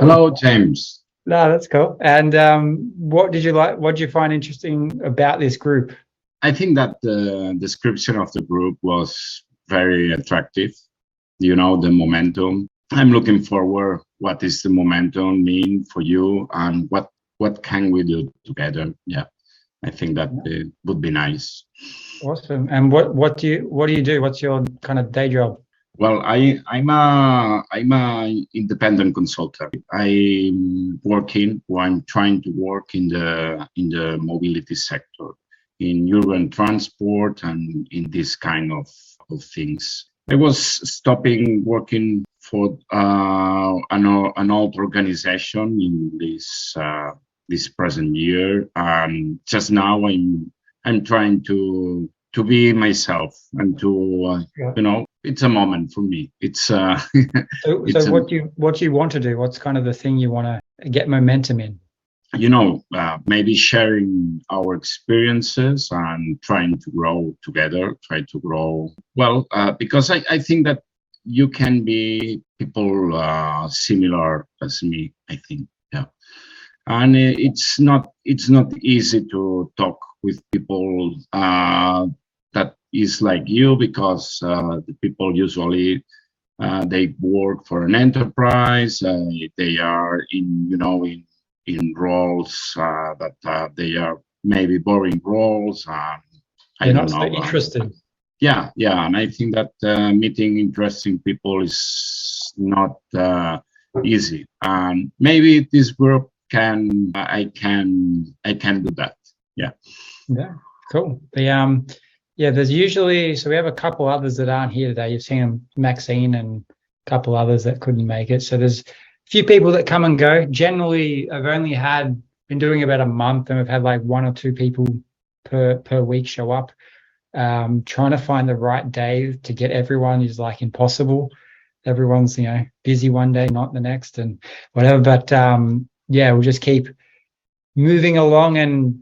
Hello, James. No, that's cool. And what did you like? What did you find interesting about this group? I think that the description of the group was very attractive. You know, the momentum. I'm looking forward. What is the momentum mean for you, and what can we do together? Yeah, I think that would be nice. Awesome. And what do you do? What's your kind of day job? Well, I'm a independent consultant. I'm trying to work in the mobility sector, in urban transport and in this kind of things. I was stopping working for an old organization in this present year, and just now I'm trying to be myself and to it's a moment for me. It's So, it's so what do you want to do? What's kind of the thing you want to get momentum in? maybe sharing our experiences and trying to grow together, try to grow well, because I think that you can be people similar as me, I think. Yeah. And it's not easy to talk with people that is like you, because the people usually they work for an enterprise. They are in roles that they are maybe boring roles. I They're don't not so know. interested. Yeah, and I think that meeting interesting people is not easy. And maybe this group I can do that. Yeah. Yeah, cool. There's usually, so we have a couple others that aren't here today. You've seen Maxine and a couple others that couldn't make it. So there's a few people that come and go. Generally, I've only been doing about a month, and we've had like one or two people per week show up. Trying to find the right day to get everyone is like impossible. Everyone's busy one day, not the next, and whatever. But we'll just keep moving along and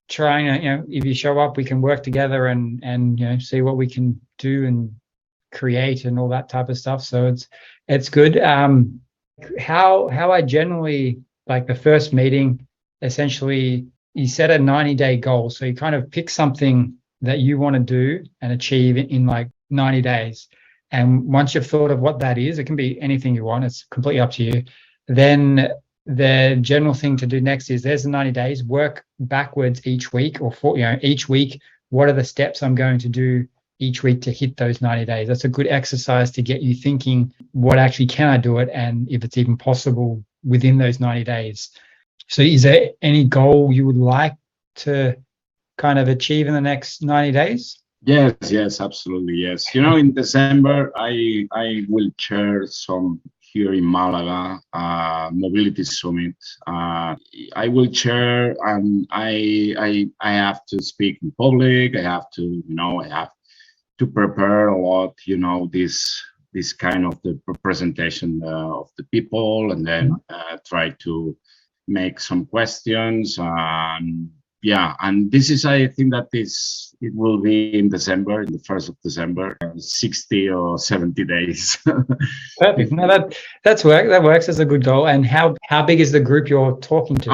trying to, if you show up, we can work together and see what we can do and create and all that type of stuff. So it's good. How I generally like the first meeting, essentially you set a 90-day goal. So you kind of pick something that you want to do and achieve in like 90 days. And once you've thought of what that is, it can be anything you want. It's completely up to you. Then the general thing to do next is there's the 90 days, work backwards each week or each week. What are the steps I'm going to do each week to hit those 90 days? That's a good exercise to get you thinking, what actually can I do it? And if it's even possible within those 90 days. So is there any goal you would like to kind of achieve in the next 90 days? Yes, absolutely. Yes. In December, I will chair some here in Malaga, Mobility Summit. I will chair, and I have to speak in public. I have to prepare a lot. This kind of the presentation of the people, and then try to make some questions. And this is, I think that it will be in December, in the 1st of December, 60 or 70 days. Perfect. No, that works as a good goal. And how big is the group you're talking to?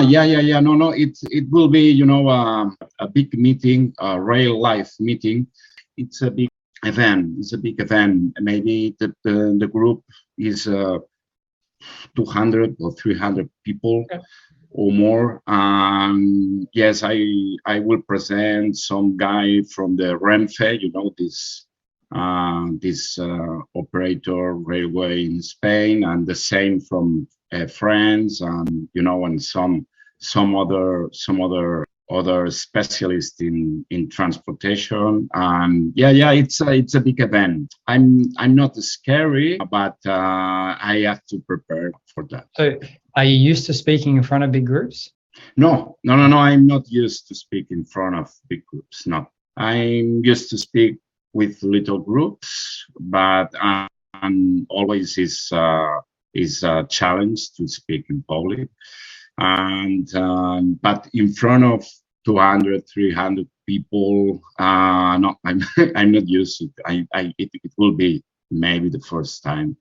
Yeah. No, it will be, a big meeting, a real life meeting. It's a big event. Maybe the group is 200 or 300 people. Okay. Or more. Yes, I will present some guy from the Renfe, this operator railway in Spain, and the same from France, and and some other specialists in transportation. And it's a big event. I'm not scary, but I have to prepare for that. So are you used to speaking in front of big groups? No. I'm not used to speak in front of big groups. No, I'm used to speak with little groups, but always is a challenge to speak in public. And but in front of 200, 300 people, no, I'm not used to it. It will be maybe the first time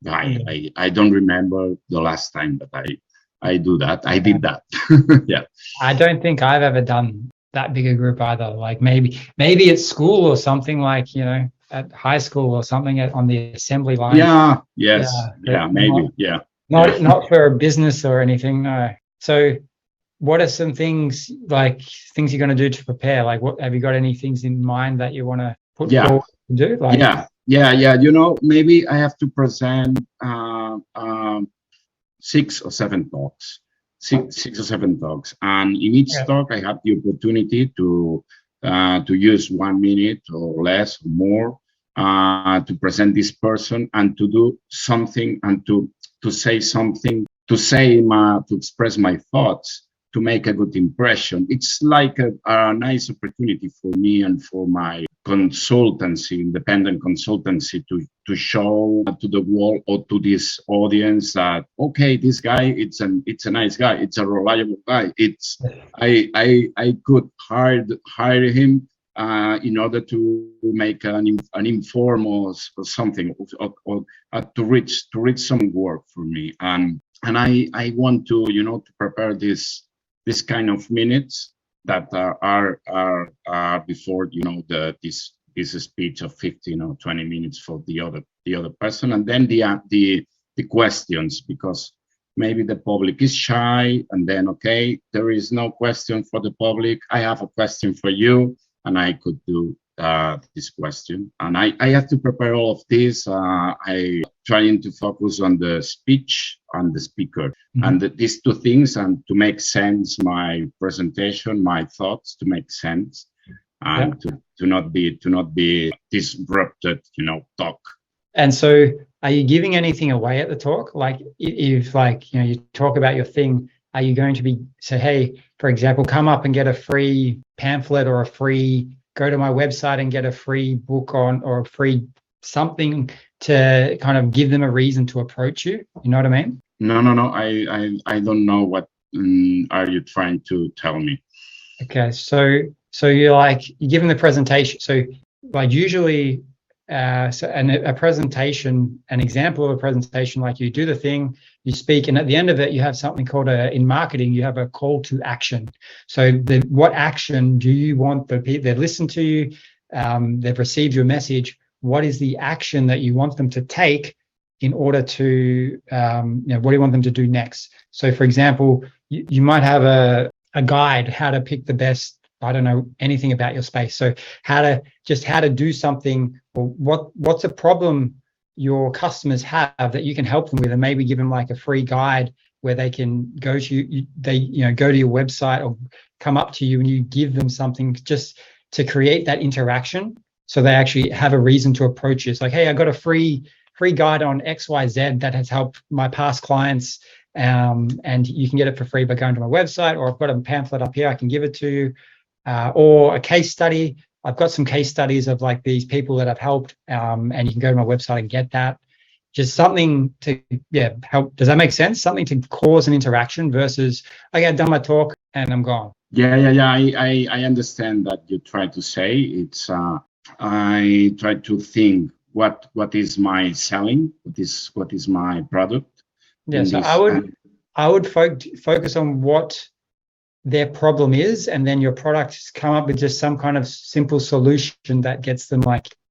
I don't remember the last time, but I do that. I did that. Yeah. I don't think I've ever done that big a group either. Like maybe at school or something, like, at high school or something on the assembly line. Yeah. Yes. Yeah, but Yeah. Maybe. Yeah. Yeah. not for a business or anything. No. So what are some things things you're going to do to prepare? Like, what have you got any things in mind that you want to put Yeah. forward to do? Yeah. Maybe I have to present 6 or 7 talks, six or seven talks, and in each talk I have the opportunity to use 1 minute or less or more to present this person and to do something and to say something, to express my thoughts, to make a good impression. It's like a nice opportunity for me and for my consultancy, independent consultancy, to show to the world or to this audience that, okay, this guy, it's a nice guy, it's a reliable guy. I could hire him in order to make an inform or something, or to reach some work for me. And I want to prepare this kind of minutes that are before this speech of 15 or 20 minutes for the other person, and then the questions, because maybe the public is shy, and then, okay, there is no question for the public, I have a question for you, and I could do this question, and I have to prepare all of this. I trying to focus on the speech and the speaker, and these two things, and to make sense my presentation, my thoughts, to make sense, and to not be disrupted, talk. And so, are you giving anything away at the talk? Like, if you talk about your thing, are you going to say, hey, for example, come up and get a free pamphlet or go to my website and get a free book or a free something to kind of give them a reason to approach you? You know what I mean? No. I don't know what are you trying to tell me. Okay, so you're giving the presentation. So usually, a presentation, an example of a presentation, like you do the thing, you speak, and at the end of it, you have something called in marketing, you have a call to action. So what action do you want the people that listen to you? They've received your message. What is the action that you want them to take in order to, what do you want them to do next? So, for example, you might have a guide how to pick the best. I don't know anything about your space. So how to do something, or what's a problem your customers have that you can help them with, and maybe give them like a free guide where they can go to go to your website or come up to you, and you give them something just to create that interaction, so they actually have a reason to approach you. It's like, hey, I got a free guide on XYZ that has helped my past clients, and you can get it for free by going to my website, or I've got a pamphlet up here, I can give it to you. Or a case study. I've got some case studies of like these people that I've helped, and you can go to my website and get that. Just something to help. Does that make sense? Something to cause an interaction versus, okay, I've done my talk and I'm gone. Yeah. I understand that you try to say. It's I try to think what is my selling, what is my product. Yeah. So I would focus on what their problem is, and then your products come up with just some kind of simple solution that gets them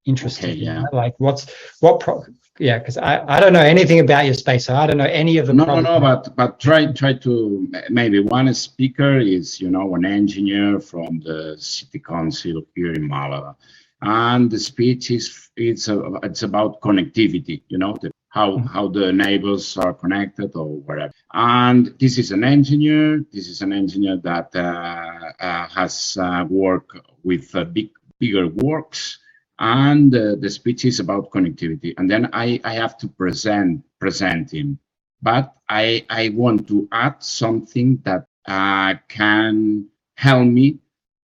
interested. Okay, Like because I don't know anything about your space, so I don't know any of the problems. No, but try to, maybe one speaker is an engineer from the city council here in Malaga, and the speech it's about connectivity, how the neighbors are connected or whatever. And this is an engineer that has worked with bigger works, and the speech is about connectivity. And then I have to present him, but I want to add something that can help me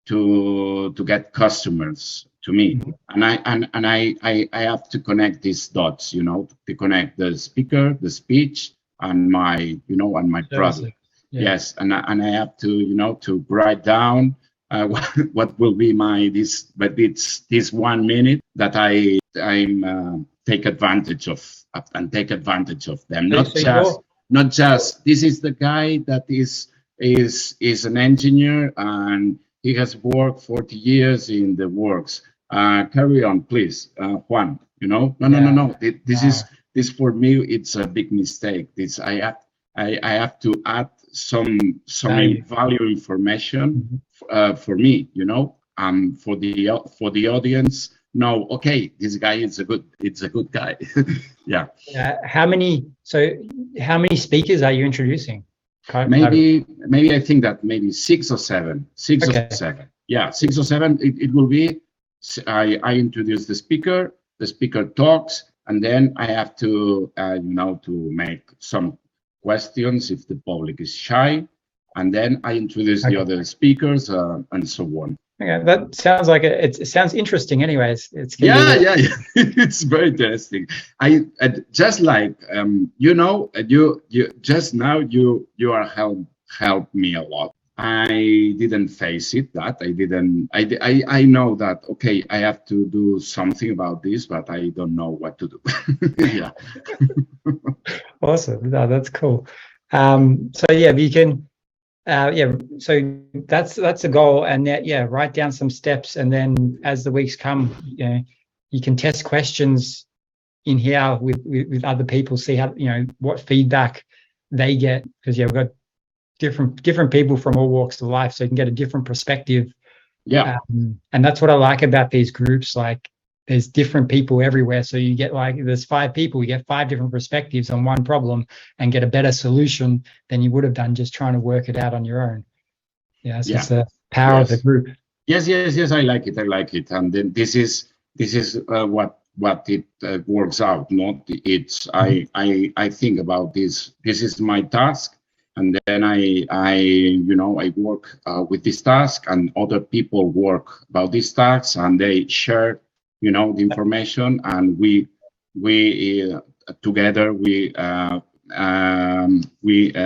to get customers to me, and I have to connect these dots, to connect the speaker, the speech, and my and my product. Yes, and I have to to write down what will be it's this 1 minute that I'm take advantage of them. So Not just this is the guy that is an engineer and he has worked 40 years in the works. Carry on, please, Juan. No. This for me, it's a big mistake. I have to add some value information for me, for the audience. No, okay, this guy is a good guy. Yeah. How many speakers are you introducing? Maybe I think that maybe 6 or 7. 6 or 7. Yeah, 6 or 7. It will be. I introduce the speaker talks, and then I have to to make some questions if the public is shy, and then I introduce the other speakers and so on. Okay, that sounds like it sounds interesting. Anyways, yeah. It's very interesting. I just like you just now you are helped me a lot. I didn't face it. I know that, okay, I have to do something about this, but I don't know what to do. Yeah. Awesome. No, that's cool. So yeah, you can, so that's a goal, and write down some steps, and then as the weeks come, you can test questions in here with other people, see how, what feedback they get, because we've got different people from all walks of life, so you can get a different perspective. Yeah. And that's what I like about these groups. Like, there's different people everywhere, so you get, like, there's 5 people, you get 5 different perspectives on one problem and get a better solution than you would have done just trying to work it out on your own. It's the power of the group. Yes, I like it, and then this is what it works out. Not it's I think about this is my task, and then I work with this task, and other people work about this task, and they share the information, and we together we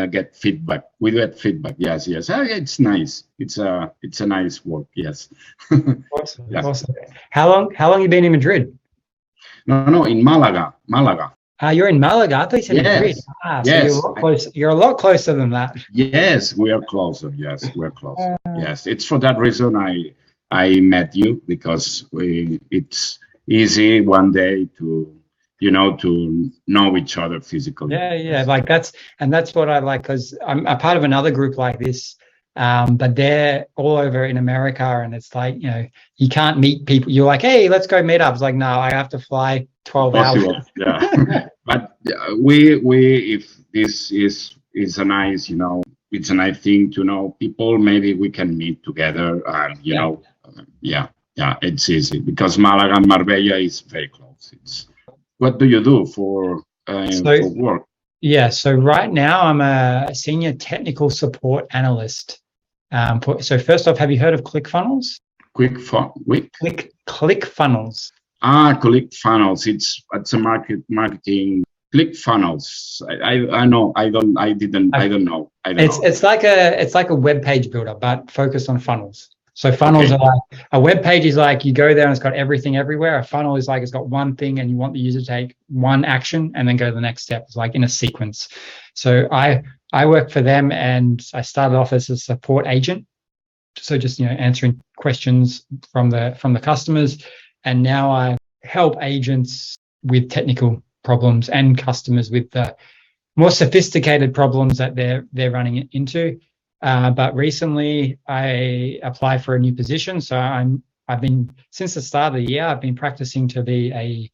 get feedback. We get feedback. Yes. It's nice. It's a nice work. Yes. Awesome. Yeah. Awesome. How long you been in Madrid? No, in Malaga. You're in Malaga. I thought you said Madrid. Yes. So you're a lot closer than that. Yes, we are closer. Yes, we're closer. Yes, it's for that reason I met you, because it's easy one day to to know each other physically. Yeah. Like that's what I like, because I'm a part of another group like this, but they're all over in America, and it's like, you can't meet people. You're like, hey, let's go meet up. It's like, no, I have to fly 12 hours. Yeah. But if this is a nice, it's a nice thing to know people. Maybe we can meet together, and it's easy, because Malaga and Marbella is very close. What do you do for work? Yeah, so right now I'm a senior technical support analyst. So first off, have you heard of ClickFunnels? ClickFunnels. ClickFunnels. It's a marketing. ClickFunnels. I know. I don't know. It's like a web page builder, but focused on funnels. So funnels are like, a web page is like, you go there and it's got everything everywhere. A funnel is like, it's got one thing and you want the user to take one action and then go to the next step. It's like in a sequence. So I work for them, and I started off as a support agent. So just, answering questions from the customers. And now I help agents with technical problems and customers with the more sophisticated problems that they're running into. But recently I applied for a new position. So I've been, since the start of the year, I've been practicing to be a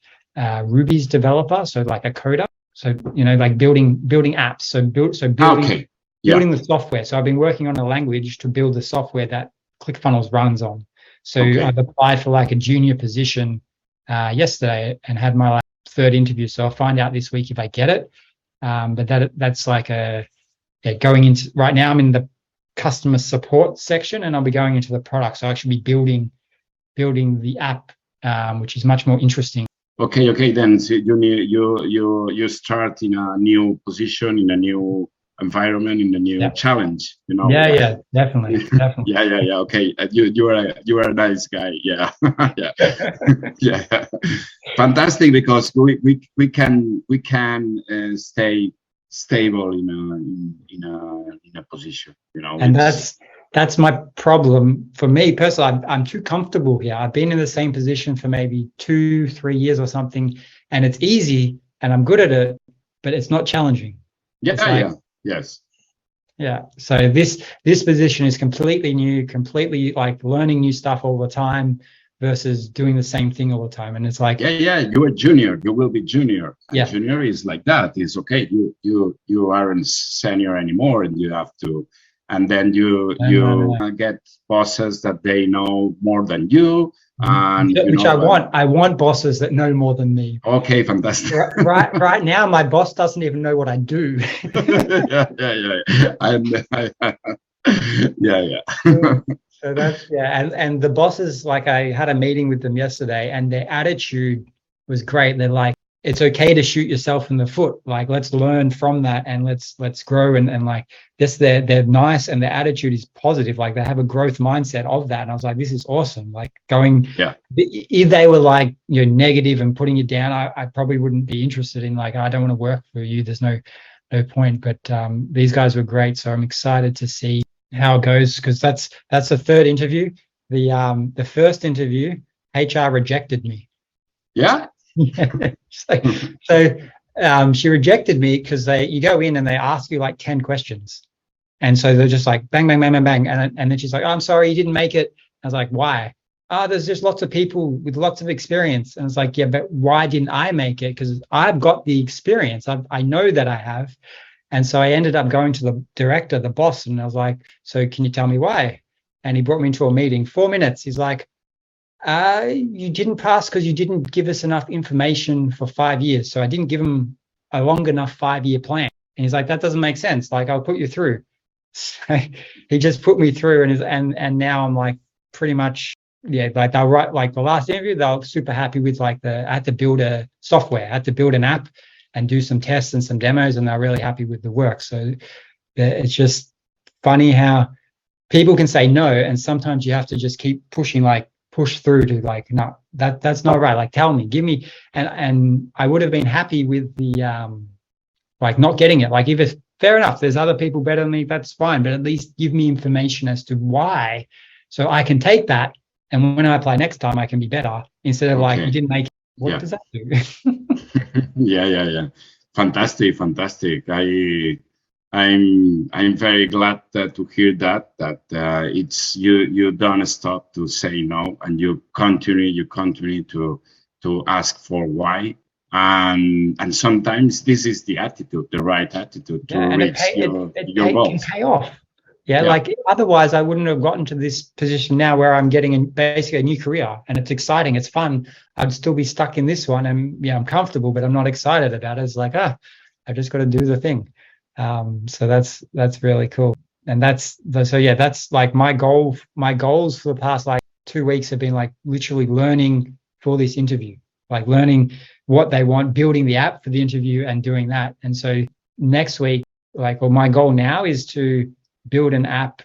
Ruby's developer. So like a coder. So, like building apps. So building the software. So I've been working on a language to build the software that ClickFunnels runs on. So I've applied for like a junior position yesterday and had my 3rd interview. So I'll find out this week if I get it. But that's like going into, right now I'm in the customer support section, and I'll be going into the product. So I should be building the app, which is much more interesting. Okay. Then so you start in a new position, in a new environment, in the new challenge. You know. Yeah, definitely. Yeah. Okay, you are a nice guy. Yeah, yeah, yeah. Fantastic, because we can stay stable in a position. You know, And that's my problem. For me personally, I'm too comfortable here. I've been in the same position for maybe 2-3 years or something, and it's easy and I'm good at it, but it's not challenging. It's like, yes. Yeah. So this position is completely new, completely like learning new stuff all the time versus doing the same thing all the time. And it's like, yeah, you're a junior. You will be junior. And Yeah. Junior is like that. It's okay. You aren't senior anymore, and you have to. And then you get bosses that they know more than you, and which I want. I want bosses that know more than me. Okay, fantastic. Right now, my boss doesn't even know what I do. Yeah. Yeah. So that's and the bosses, like, I had a meeting with them yesterday, and their attitude was great. They're like, it's okay to shoot yourself in the foot. Like, let's learn from that, and let's grow, and like this, they're nice, and their attitude is positive. Like, they have a growth mindset of that. And I was like, this is awesome. Like, if they were like, negative and putting you down, I probably wouldn't be interested in, like, I don't want to work for you. There's no point. But these guys were great. So I'm excited to see how it goes, because that's the third interview. The first interview, HR rejected me. Yeah. So she rejected me because you go in and they ask you like 10 questions, and so they're just like bang, bang, bang, bang, bang, and then she's like, oh, I'm sorry, you didn't make it. I was like, why? There's just lots of people with lots of experience. And it's like, yeah, but why didn't I make it? Because I've got the experience. I know that I have. And so I ended up going to the director, the boss, and I was like, so can you tell me why? And he brought me into a meeting, 4 minutes. He's like, you didn't pass because you didn't give us enough information for 5 years. So I didn't give him a long enough 5-year plan. And he's like, that doesn't make sense. Like, I'll put you through. So he just put me through, and now I'm like pretty much, like they'll write, like the last interview, they're super happy with like I had to build a software, I had to build an app and do some tests and some demos, and they're really happy with the work. So it's just funny how people can say no, and sometimes you have to just keep pushing, like push through to like, no, that's not right. Like, tell me, give me, and I would have been happy with the like not getting it. Like, if it's fair enough, there's other people better than me, that's fine, but at least give me information as to why, so I can take that, and when I apply next time, I can be better, instead of like, you didn't make it. What does that do? Yeah. Fantastic. I'm very glad to hear that it's you don't stop to say no, and you continue to ask for why, and sometimes this is the attitude, the right attitude to reach your goals. Can pay off. Like, otherwise I wouldn't have gotten to this position now, where I'm getting basically a new career, and it's exciting, it's fun. I'd still be stuck in this one, and I'm comfortable, but I'm not excited about it. It's like, I've just got to do the thing. So that's really cool. And that's like my goals for the past like 2 weeks have been like literally learning for this interview, like learning what they want, building the app for the interview, and doing that. And so next week, my goal now is to build an app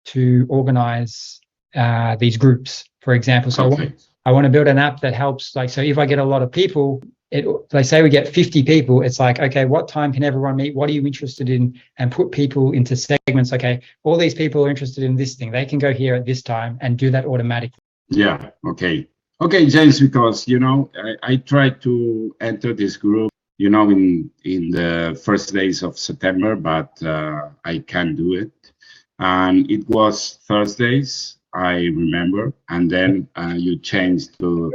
to organize these groups, for example. So I want to build an app that helps, like, so if I get a lot of people, they say we get 50 people, it's like, okay, what time can everyone meet? What are you interested in? And put people into segments. Okay, all these people are interested in this thing, they can go here at this time, and do that automatically. Yeah. Okay, James, because I tried to enter this group in the first days of September, but I can't do it, and it was Thursdays, I remember, and then you changed to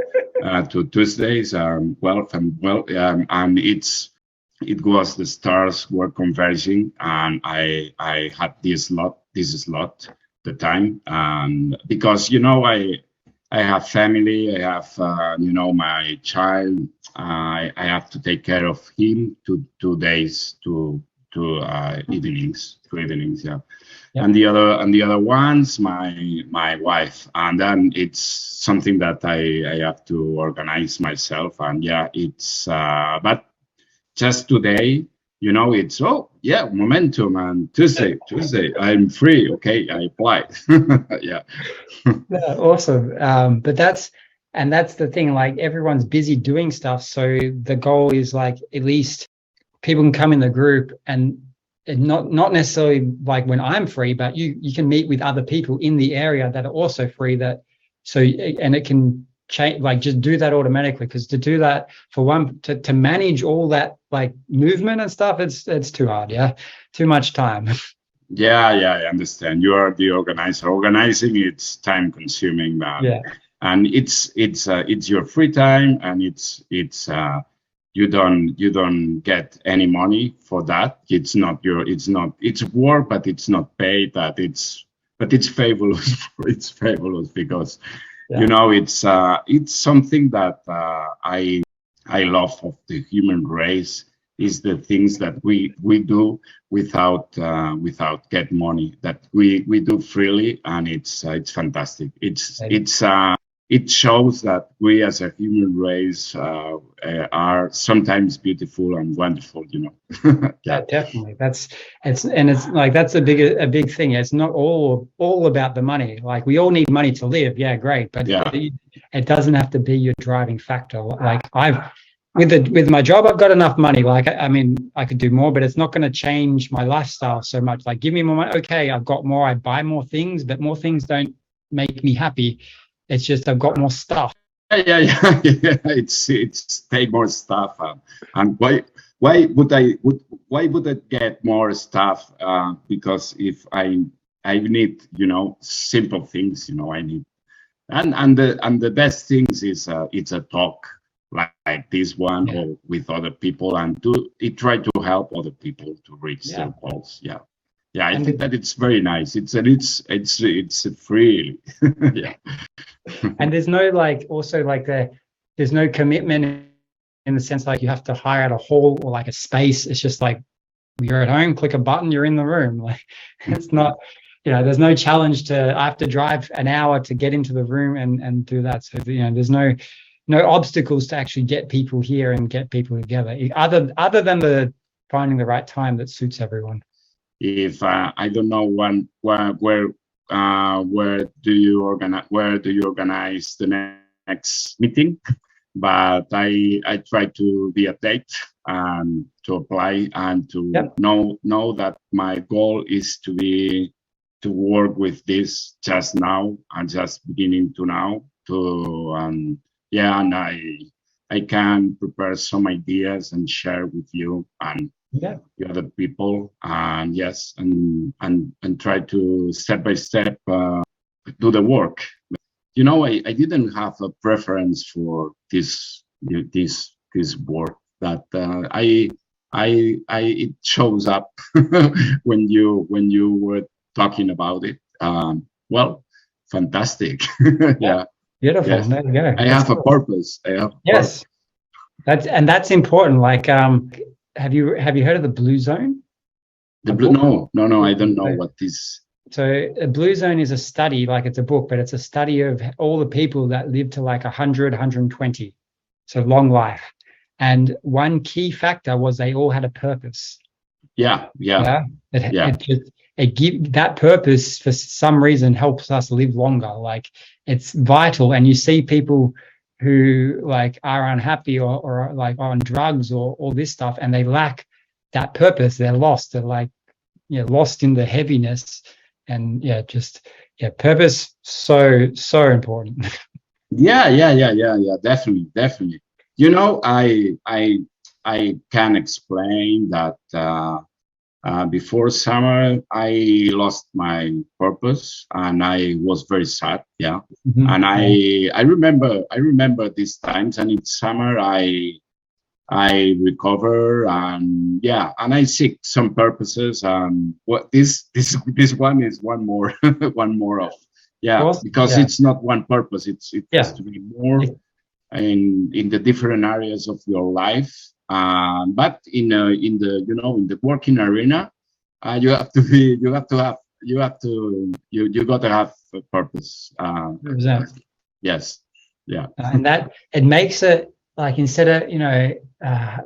Tuesdays. And it was the stars were converging, and I had this slot the time, and because I have family, I have my child, I have to take care of him 2 days to evenings, yeah. And the other ones, my wife, and then it's something that I have to organize myself. And it's but just today It's, oh yeah, momentum, and Tuesday I'm free. Okay, I apply. Yeah. Yeah, awesome. But that's the thing. Like everyone's busy doing stuff, so the goal is like at least people can come in the group and not necessarily like when I'm free, but you can meet with other people in the area that are also free. And it can change, like just do that automatically, because to do that for one to manage all that like movement and stuff, it's too hard. Yeah, too much time. Yeah, I understand. You are the organizer. Organizing, it's time consuming, Yeah. and it's your free time, and it's you don't get any money for that. It's work, but it's not paid. But it's fabulous. It's fabulous because Yeah. it's something that I love of the human race, is the things that we do without get money, that we do freely, and it's fantastic. It shows that we as a human race are sometimes beautiful and wonderful. Yeah, Yeah. definitely. It's like that's a big thing. It's not all about the money. Like we all need money to live. Yeah, great, but Yeah. it doesn't have to be your driving factor. Like with my job, I've got enough money. Like I mean, I could do more, but it's not going to change my lifestyle so much. Like give me more money. Okay, I've got more. I buy more things, but more things don't make me happy. It's just I've got more stuff. Yeah. It's take more stuff, and why would I get more stuff? Because if I need simple things, I need, and the best things is it's a talk like this one, Yeah. or with other people, and try to help other people to reach Yeah. their goals. Yeah, I And think that it's very nice. It's free. Yeah. and there's no like also like there's no commitment in the sense like you have to hire out a hall or like a space. It's just like you're at home, click a button, you're in the room. Like it's not, there's no challenge to I have to drive an hour to get into the room and do that. So there's no obstacles to actually get people here and get people together, other than the finding the right time that suits everyone. If I don't know where do you organize the next meeting, but I try to be a date and to apply, and to Yep. know that my goal is to work with this just now, and just beginning to now to and I can prepare some ideas and share with you and Yeah. the other people, and yes, and try to step by step do the work. I didn't have a preference for this work, that I it shows up when you were talking about it. Well, fantastic. Yeah. Beautiful. Yes. There you go. I That's have a cool. purpose. I have a purpose. Yes. That's important. Like, have you heard of the Blue Zone? The A blue, book? no, I don't know what this. So a Blue Zone is a study, like it's a book, but it's a study of all the people that live to like 100, 120. So long life. And one key factor was they all had a purpose. Yeah. Yeah. Yeah. It give that purpose for some reason helps us live longer. Like it's vital. And you see people who like are unhappy or like on drugs or all this stuff, and they lack that purpose. They're lost. They're like, lost in the heaviness. And purpose so important. Yeah. Definitely. I can explain that before summer I lost my purpose, and I was very sad. Yeah. Mhm. And I remember these times, and in summer I recover, and I seek some purposes. What this one is one more one more of, because it's not one purpose. It has to be more in the different areas of your life. But in the working arena, you have to be you got to have a purpose. 100%. Yes. Yeah. And that it makes it like instead of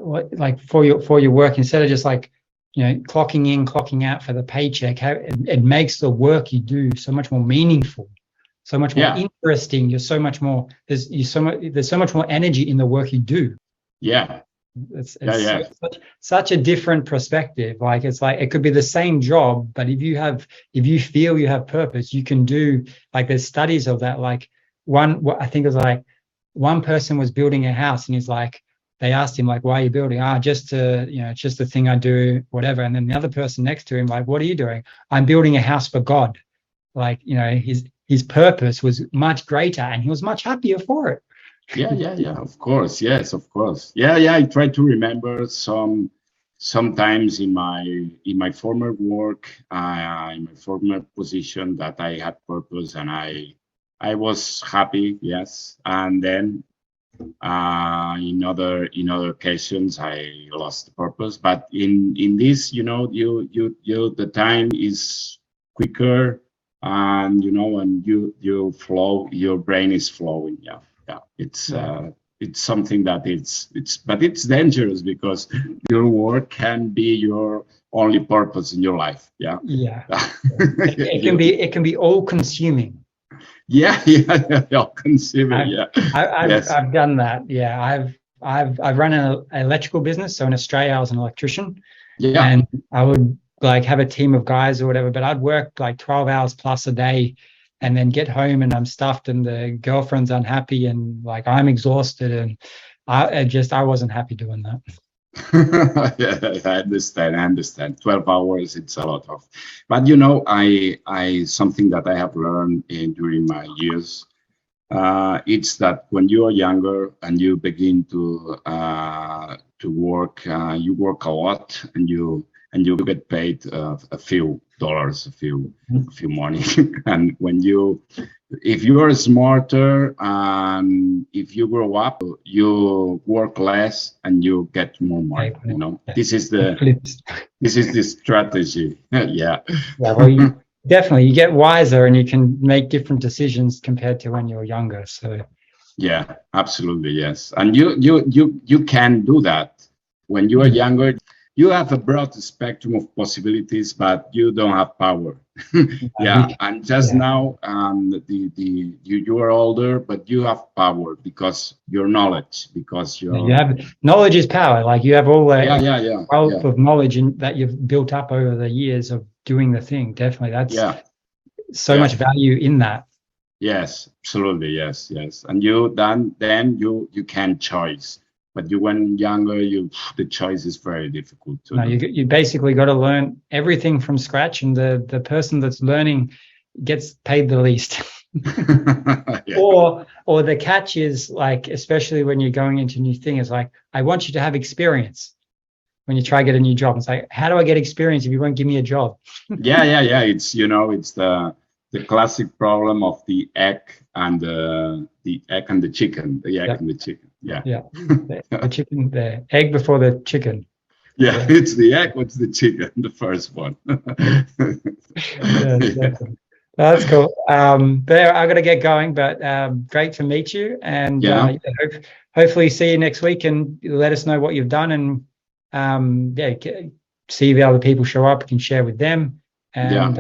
like for your work, instead of just like, clocking in, clocking out for the paycheck, how it makes the work you do so much more meaningful, so much more interesting. There's so much more energy in the work you do. Yeah. It's such a different perspective. Like, it's like it could be the same job, but if you feel you have purpose, you can do, like, there's studies of that. Like, I think it was like one person was building a house, and he's like, they asked him, like, why are you building? Just to, it's just the thing I do, whatever. And then the other person next to him, like, what are you doing? I'm building a house for God. Like, his purpose was much greater, and he was much happier for it. Yeah, of course. Yes, of course. Yeah, I try to remember sometimes in my former work, in my former position, that I had purpose and I was happy. Yes, and then in other occasions I lost the purpose. But in this, the time is quicker, and when you flow, your brain is flowing. Yeah. It's something that but it's dangerous, because your work can be your only purpose in your life. It can be all consuming. All consuming. I've done that. I've run an electrical business. So in Australia, I was an electrician, and I would like have a team of guys or whatever, but I'd work like 12 hours plus a day, and then get home and I'm stuffed, and the girlfriend's unhappy, and like I'm exhausted, and I wasn't happy doing that. I understand. 12 hours, it's a lot of. But I something that I have learned during my years, it's that when you are younger and you begin to work, you work a lot, and you get paid a few dollars, a few money. And if you are smarter, and if you grow up, you work less and you get more money. This is the strategy. Well, you get wiser, and you can make different decisions compared to when you're younger. So yeah, absolutely, yes. And you can do that when you are younger. You have a broad spectrum of possibilities, but you don't have power. And just now, you are older, but you have power because your knowledge, because you have knowledge is power. Like, you have all the wealth of knowledge that you've built up over the years of doing the thing. Definitely, that's so much value in that. Yes, absolutely, yes. And then you can choose. But when younger, the choice is very difficult. You basically got to learn everything from scratch, and the person that's learning gets paid the least. Or the catch is, like, especially when you're going into new things, like, I want you to have experience when you try to get a new job. It's like, how do I get experience if you won't give me a job? It's it's the classic problem of the egg and the chicken. The egg and the chicken. The chicken, the egg before the chicken. It's the egg. What's the chicken? The first one. Exactly. That's cool. But I got to get going. But great to meet you, and hopefully see you next week, and let us know what you've done, and see if other people show up. You can share with them. And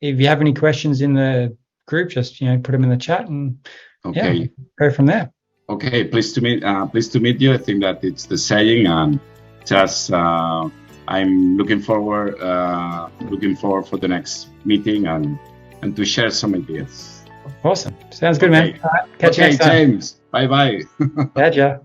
if you have any questions in the group, just put them in the chat, and go from there. Okay, pleased to meet you. I think that it's the saying, and just I'm looking forward for the next meeting and to share some ideas. Awesome, sounds good, man. All right, catch you next time. James. Bye. Gotcha.